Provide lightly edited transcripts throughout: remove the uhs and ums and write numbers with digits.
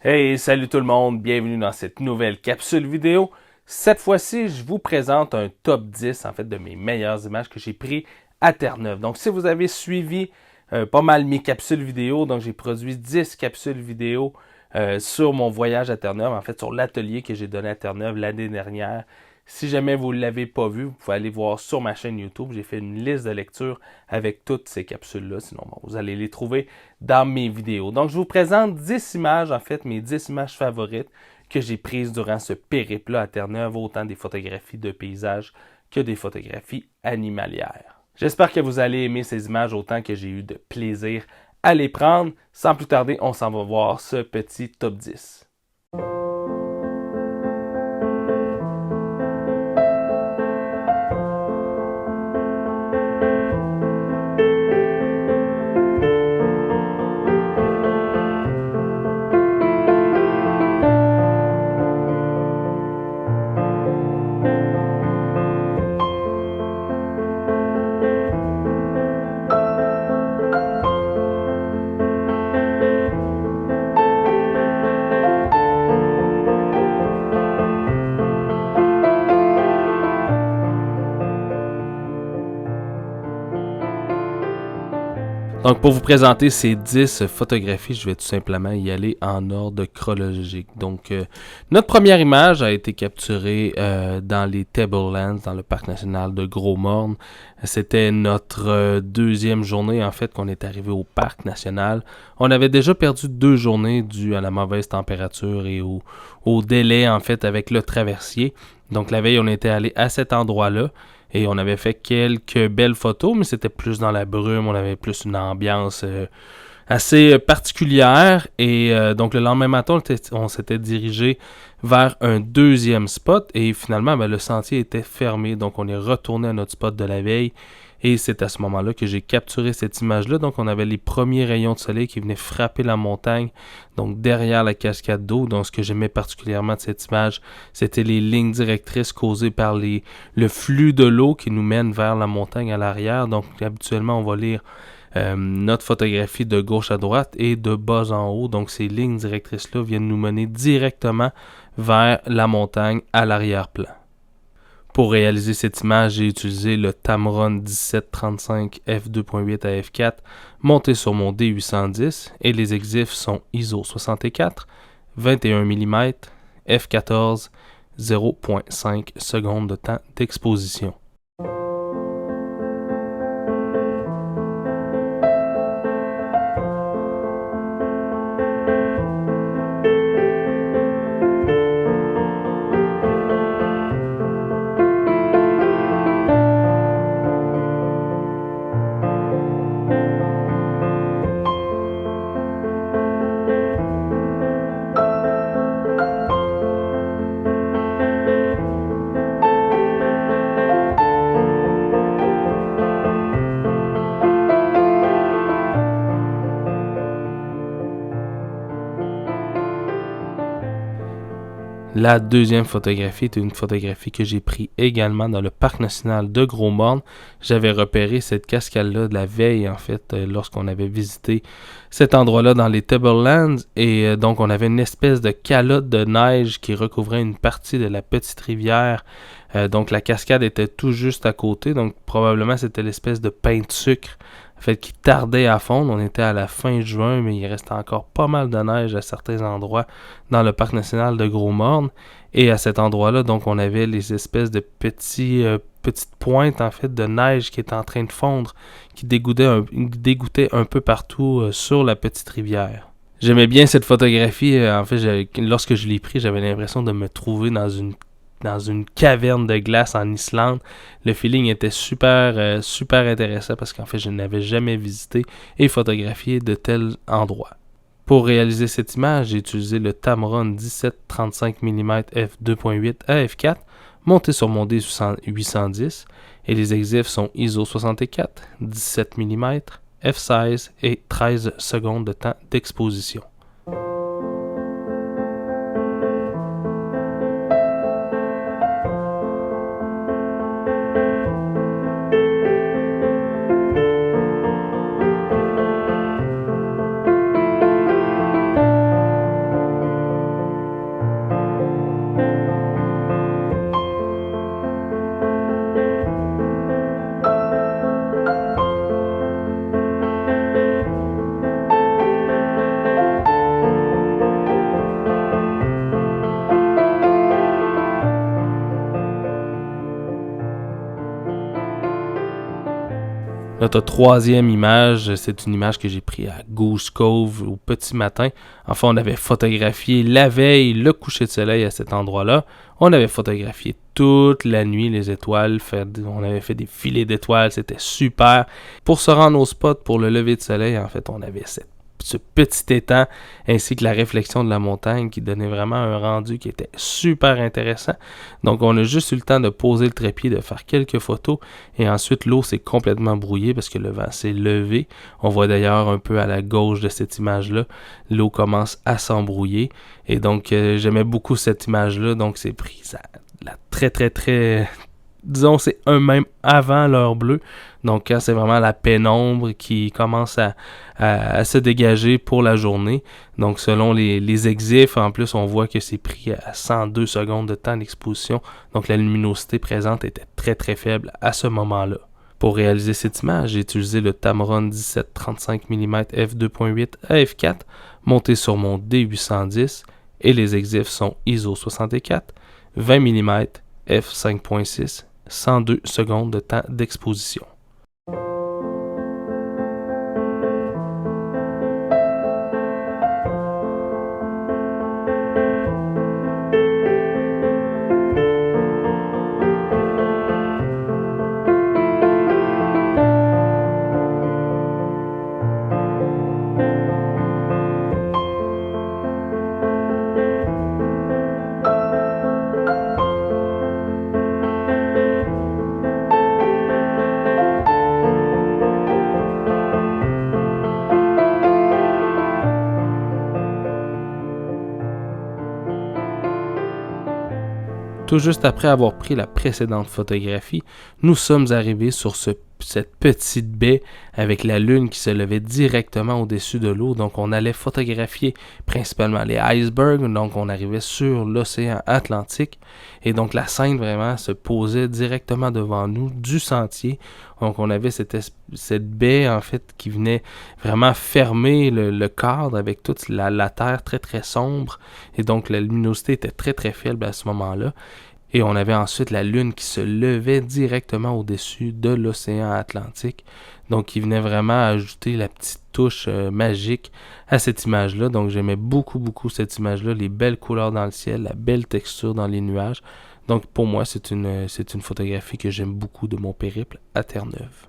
Hey, salut tout le monde, bienvenue dans cette nouvelle capsule vidéo. Cette fois-ci, je vous présente un top 10 en fait de mes meilleures images que j'ai prises à Terre-Neuve. Donc si vous avez suivi pas mal mes capsules vidéo, donc j'ai produit 10 capsules vidéo sur mon voyage à Terre-Neuve, en fait sur l'atelier que j'ai donné à Terre-Neuve l'année dernière. Si jamais vous ne l'avez pas vu, vous pouvez aller voir sur ma chaîne YouTube. J'ai fait une liste de lecture avec toutes ces capsules-là. Sinon, bon, vous allez les trouver dans mes vidéos. Donc, je vous présente 10 images, en fait, mes 10 images favorites que j'ai prises durant ce périple-là à Terre-Neuve, autant des photographies de paysages que des photographies animalières. J'espère que vous allez aimer ces images autant que j'ai eu de plaisir à les prendre. Sans plus tarder, on s'en va voir ce petit top 10. Donc, pour vous présenter ces 10 photographies, je vais tout simplement y aller en ordre chronologique. Donc, notre première image a été capturée dans les Tablelands, dans le parc national de Gros-Morne. C'était notre deuxième journée, en fait, qu'on est arrivé au parc national. On avait déjà perdu 2 journées dû à la mauvaise température et au délai, en fait, avec le traversier. Donc, la veille, on était allé à cet endroit-là. Et on avait fait quelques belles photos, mais c'était plus dans la brume, on avait plus une ambiance assez particulière. Et donc le lendemain matin, on s'était dirigé vers un deuxième spot et finalement, le sentier était fermé. Donc on est retourné à notre spot de la veille. Et c'est à ce moment-là que j'ai capturé cette image-là. Donc, on avait les premiers rayons de soleil qui venaient frapper la montagne, donc derrière la cascade d'eau. Donc, ce que j'aimais particulièrement de cette image, c'était les lignes directrices causées par le flux de l'eau qui nous mène vers la montagne à l'arrière. Donc, habituellement, on va lire notre photographie de gauche à droite et de bas en haut. Donc, ces lignes directrices-là viennent nous mener directement vers la montagne à l'arrière-plan. Pour réaliser cette image, j'ai utilisé le Tamron 1735 f2.8 à f4 monté sur mon D810 et les exifs sont ISO 64, 21 mm, f14, 0.5 secondes de temps d'exposition. La deuxième photographie est une photographie que j'ai prise également dans le parc national de Gros-Morne. J'avais repéré cette cascade-là de la veille, en fait, lorsqu'on avait visité cet endroit-là dans les Tablelands. Et donc, on avait une espèce de calotte de neige qui recouvrait une partie de la petite rivière. Donc, la cascade était tout juste à côté. Donc, probablement, c'était l'espèce de pain de sucre en fait, qui tardait à fondre. On était à la fin juin, mais il restait encore pas mal de neige à certains endroits dans le parc national de Gros-Morne. Et à cet endroit-là, donc, on avait les espèces de petites pointes, en fait, de neige qui étaient en train de fondre, qui dégoûtaient un peu partout sur la petite rivière. J'aimais bien cette photographie. En fait, lorsque je l'ai prise, j'avais l'impression de me trouver dans une caverne de glace en Islande. Le feeling était super intéressant parce qu'en fait, je n'avais jamais visité et photographié de tels endroits. Pour réaliser cette image, j'ai utilisé le Tamron 1735 mm f2.8 à f4 monté sur mon D810 et les exifs sont ISO 64, 17 mm, f16 et 13 secondes de temps d'exposition. Notre troisième image, c'est une image que j'ai prise à Goose Cove au petit matin. Enfin, on avait photographié la veille le coucher de soleil à cet endroit-là. On avait photographié toute la nuit les étoiles. On avait fait des filets d'étoiles, c'était super. Pour se rendre au spot pour le lever de soleil, en fait, on avait ce petit étang ainsi que la réflexion de la montagne qui donnait vraiment un rendu qui était super intéressant. Donc on a juste eu le temps de poser le trépied, de faire quelques photos et ensuite l'eau s'est complètement brouillée parce que le vent s'est levé. On voit d'ailleurs un peu à la gauche de cette image-là, l'eau commence à s'embrouiller et donc j'aimais beaucoup cette image-là, donc c'est pris à la très disons c'est même avant l'heure bleue, donc quand c'est vraiment la pénombre qui commence à se dégager pour la journée. Donc selon les exifs, en plus on voit que c'est pris à 102 secondes de temps d'exposition, donc la luminosité présente était très faible à ce moment-là. Pour réaliser cette image, j'ai utilisé le Tamron 17-35 mm f2.8 à f4 monté sur mon D810 et les exifs sont ISO 64, 20 mm f5.6, 102 secondes de temps d'exposition. Tout juste après avoir pris la précédente photographie, nous sommes arrivés sur cette petite baie avec la lune qui se levait directement au-dessus de l'eau. Donc on allait photographier principalement les icebergs, donc on arrivait sur l'océan Atlantique et donc la scène vraiment se posait directement devant nous du sentier. Donc on avait cette baie en fait qui venait vraiment fermer le cadre avec toute la terre très sombre et donc la luminosité était très faible à ce moment-là. Et on avait ensuite la lune qui se levait directement au-dessus de l'océan Atlantique. Donc qui venait vraiment ajouter la petite touche magique à cette image-là. Donc j'aimais beaucoup cette image-là, les belles couleurs dans le ciel, la belle texture dans les nuages. Donc pour moi, c'est une photographie que j'aime beaucoup de mon périple à Terre-Neuve.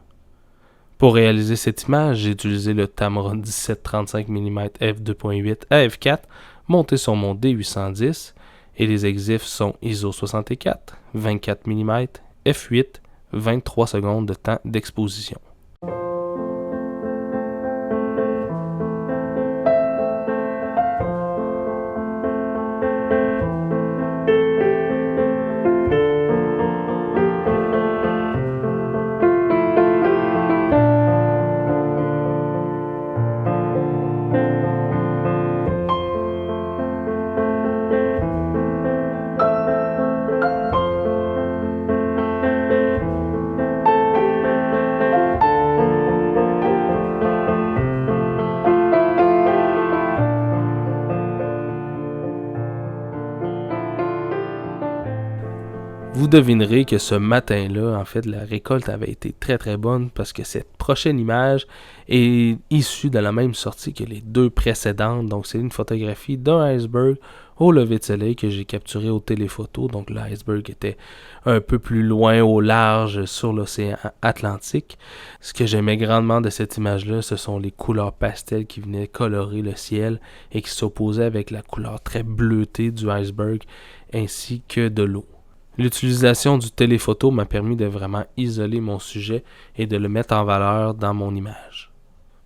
Pour réaliser cette image, j'ai utilisé le Tamron 17-35 mm f2.8 à f4 monté sur mon D810 et les exifs sont ISO 64, 24 mm, f8, 23 secondes de temps d'exposition. Vous devinerez que ce matin-là, en fait, la récolte avait été très bonne parce que cette prochaine image est issue de la même sortie que les deux précédentes. Donc, c'est une photographie d'un iceberg au lever de soleil que j'ai capturé au téléphoto. Donc, l'iceberg était un peu plus loin au large sur l'océan Atlantique. Ce que j'aimais grandement de cette image-là, ce sont les couleurs pastel qui venaient colorer le ciel et qui s'opposaient avec la couleur très bleutée du iceberg ainsi que de l'eau. L'utilisation du téléphoto m'a permis de vraiment isoler mon sujet et de le mettre en valeur dans mon image.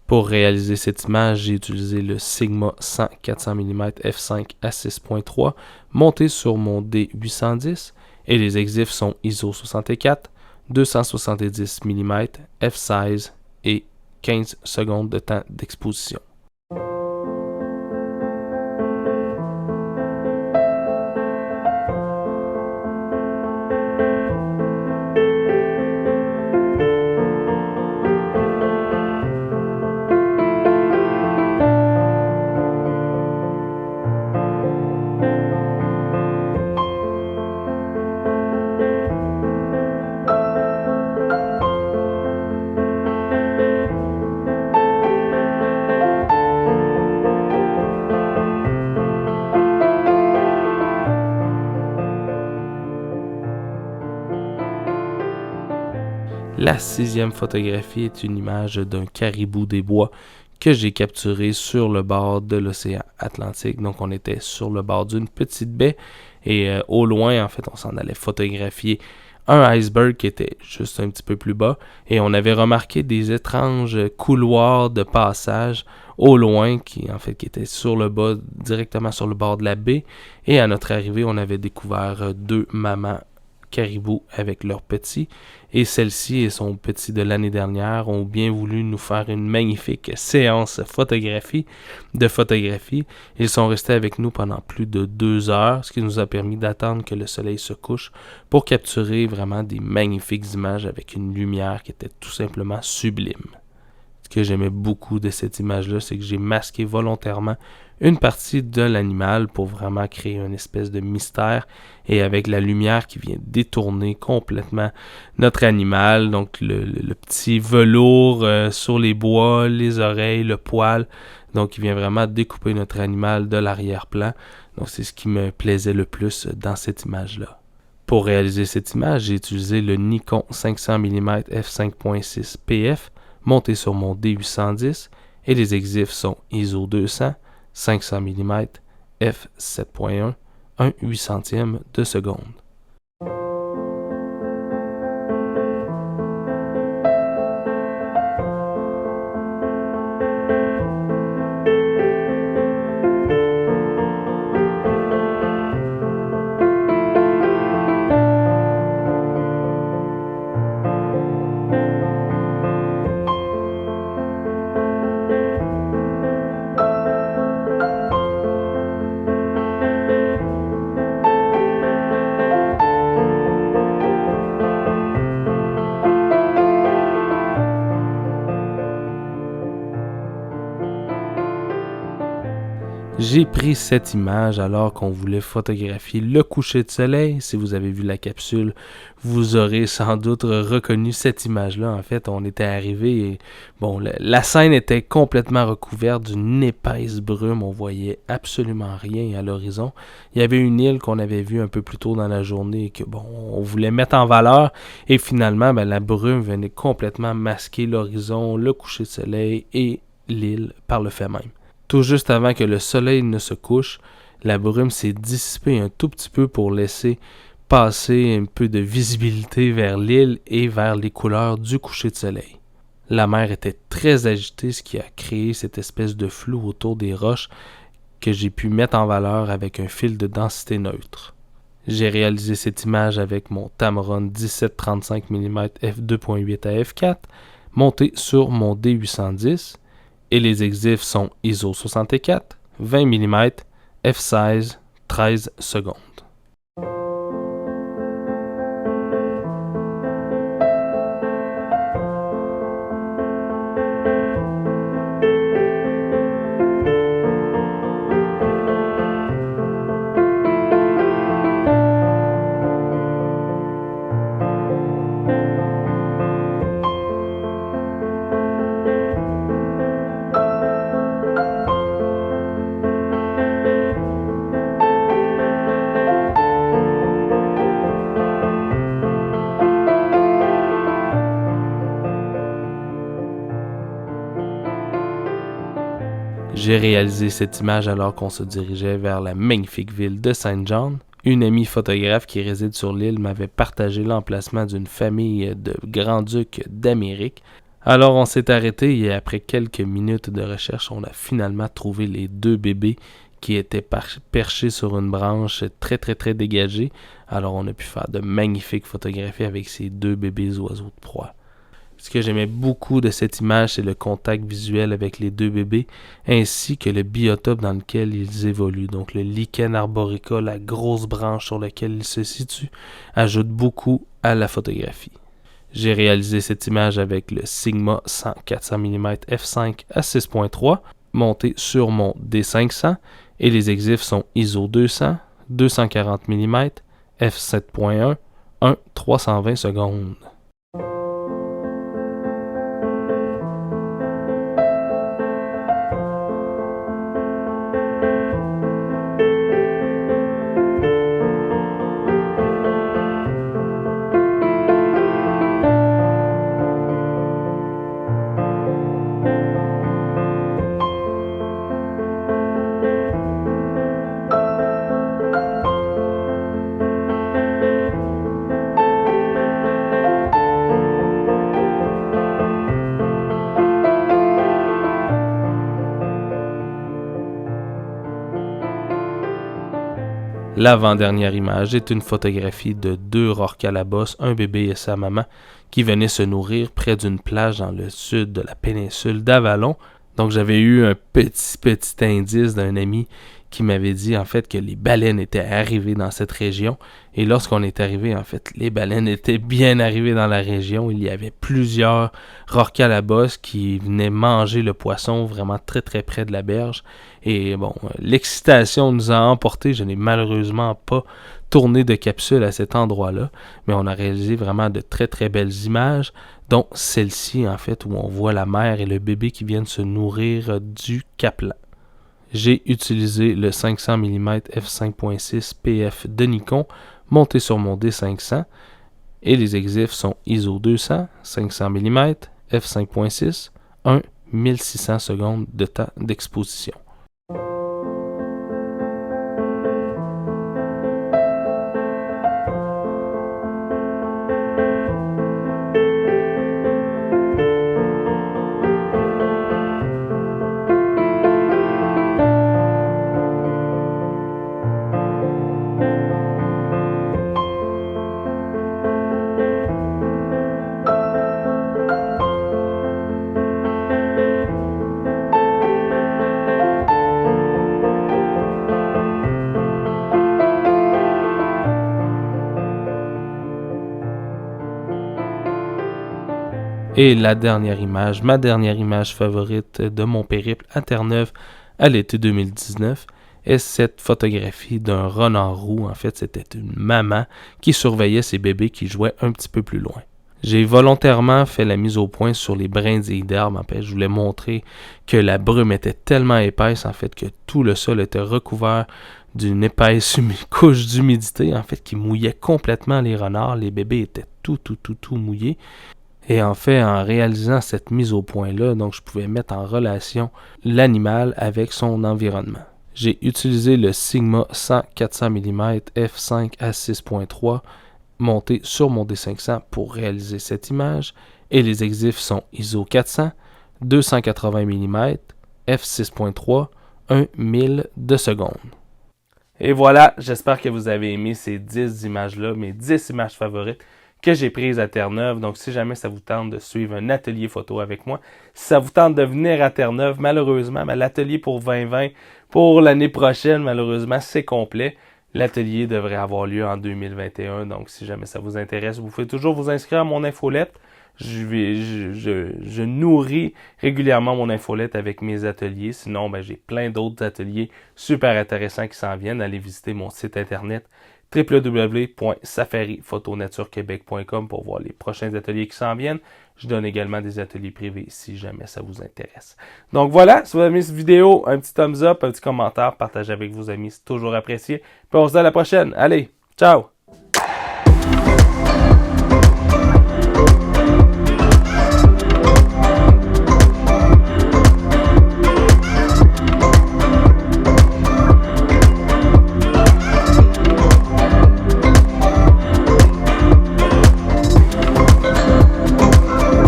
Pour réaliser cette image, j'ai utilisé le Sigma 100 400 mm f5 à 6.3 monté sur mon D810 et les exifs sont ISO 64, 270 mm, f16 et 15 secondes de temps d'exposition. La 6e photographie est une image d'un caribou des bois que j'ai capturé sur le bord de l'océan Atlantique. Donc on était sur le bord d'une petite baie et au loin, en fait, on s'en allait photographier un iceberg qui était juste un petit peu plus bas et on avait remarqué des étranges couloirs de passage au loin qui étaient sur le bas, directement sur le bord de la baie. Et à notre arrivée, on avait découvert 2 mamans caribous avec leurs petits, et celle-ci et son petit de l'année dernière ont bien voulu nous faire une magnifique séance de photographie. Ils sont restés avec nous pendant plus de 2 heures, ce qui nous a permis d'attendre que le soleil se couche pour capturer vraiment des magnifiques images avec une lumière qui était tout simplement sublime. Ce que j'aimais beaucoup de cette image-là, c'est que j'ai masqué volontairement une partie de l'animal pour vraiment créer une espèce de mystère, et avec la lumière qui vient détourner complètement notre animal, donc le petit velours sur les bois, les oreilles, le poil, donc il vient vraiment découper notre animal de l'arrière-plan. Donc c'est ce qui me plaisait le plus dans cette image-là. Pour réaliser cette image, j'ai utilisé le Nikon 500 mm f5.6 PF monté sur mon D810 et les exifs sont ISO 200, 500 mm, f7.1, 1/800 de seconde. J'ai pris cette image alors qu'on voulait photographier le coucher de soleil. Si vous avez vu la capsule, vous aurez sans doute reconnu cette image-là. En fait, on était arrivé et la scène était complètement recouverte d'une épaisse brume. On voyait absolument rien à l'horizon. Il y avait une île qu'on avait vue un peu plus tôt dans la journée et que on voulait mettre en valeur. Et finalement, la brume venait complètement masquer l'horizon, le coucher de soleil et l'île par le fait même. Tout juste avant que le soleil ne se couche, la brume s'est dissipée un tout petit peu pour laisser passer un peu de visibilité vers l'île et vers les couleurs du coucher de soleil. La mer était très agitée, ce qui a créé cette espèce de flou autour des roches que j'ai pu mettre en valeur avec un fil de densité neutre. J'ai réalisé cette image avec mon Tamron 17-35 mm f2.8 à f4 monté sur mon D810. Et les exifs sont ISO 64, 20 mm, f16, 13 secondes. J'ai réalisé cette image alors qu'on se dirigeait vers la magnifique ville de Saint John. Une amie photographe qui réside sur l'île m'avait partagé l'emplacement d'une famille de grands-ducs d'Amérique. Alors on s'est arrêté et après quelques minutes de recherche, on a finalement trouvé les 2 bébés qui étaient perchés sur une branche très très très dégagée. Alors on a pu faire de magnifiques photographies avec ces 2 bébés oiseaux de proie. Ce que j'aimais beaucoup de cette image, c'est le contact visuel avec les 2 bébés, ainsi que le biotope dans lequel ils évoluent. Donc le lichen arborica, la grosse branche sur laquelle ils se situent, ajoute beaucoup à la photographie. J'ai réalisé cette image avec le Sigma 400 mm f5 à 6.3, monté sur mon D500, et les exifs sont ISO 200, 240 mm, f7.1, 320 secondes. L'avant-dernière image est une photographie de 2 rorquals, un bébé et sa maman, qui venaient se nourrir près d'une plage dans le sud de la péninsule d'Avalon. Donc j'avais eu un petit indice d'un ami qui m'avait dit en fait que les baleines étaient arrivées dans cette région. Et lorsqu'on est arrivé, en fait, les baleines étaient bien arrivées dans la région. Il y avait plusieurs rorquals qui venaient manger le poisson vraiment très très près de la berge. Et bon, l'excitation nous a emportés. Je n'ai malheureusement pas tourné de capsule à cet endroit-là, mais on a réalisé vraiment de très très belles images, dont celle-ci en fait où on voit la mère et le bébé qui viennent se nourrir du caplan. J'ai utilisé le 500 mm f5.6 PF de Nikon monté sur mon D500 et les exifs sont ISO 200, 500 mm, f5.6, 1600 secondes de temps d'exposition. Et la dernière image, ma dernière image favorite de mon périple à Terre-Neuve à l'été 2019, est cette photographie d'un renard roux. En fait, c'était une maman qui surveillait ses bébés qui jouaient un petit peu plus loin. J'ai volontairement fait la mise au point sur les brindilles d'herbe. En fait, je voulais montrer que la brume était tellement épaisse, en fait, que tout le sol était recouvert d'une épaisse couche d'humidité, en fait, qui mouillait complètement les renards. Les bébés étaient tout mouillés. Et en fait, en réalisant cette mise au point-là, donc je pouvais mettre en relation l'animal avec son environnement. J'ai utilisé le Sigma 400 mm f5 à 6.3 monté sur mon D500 pour réaliser cette image et les exifs sont ISO 400, 280 mm, f6.3, 1000 de seconde. Et voilà, j'espère que vous avez aimé ces 10 images-là, mes 10 images favorites que j'ai prises à Terre-Neuve. Donc, si jamais ça vous tente de suivre un atelier photo avec moi, si ça vous tente de venir à Terre-Neuve, malheureusement, l'atelier pour 2020, pour l'année prochaine, malheureusement, c'est complet. L'atelier devrait avoir lieu en 2021. Donc, si jamais ça vous intéresse, vous pouvez toujours vous inscrire à mon infolette. Je nourris régulièrement mon infolette avec mes ateliers. Sinon, j'ai plein d'autres ateliers super intéressants qui s'en viennent. Allez visiter mon site internet www.safariphotonaturequebec.com pour voir les prochains ateliers qui s'en viennent. Je donne également des ateliers privés si jamais ça vous intéresse. Donc voilà, si vous avez aimé cette vidéo, un petit thumbs up, un petit commentaire, partagez avec vos amis, c'est toujours apprécié. Puis on se dit à la prochaine. Allez, ciao!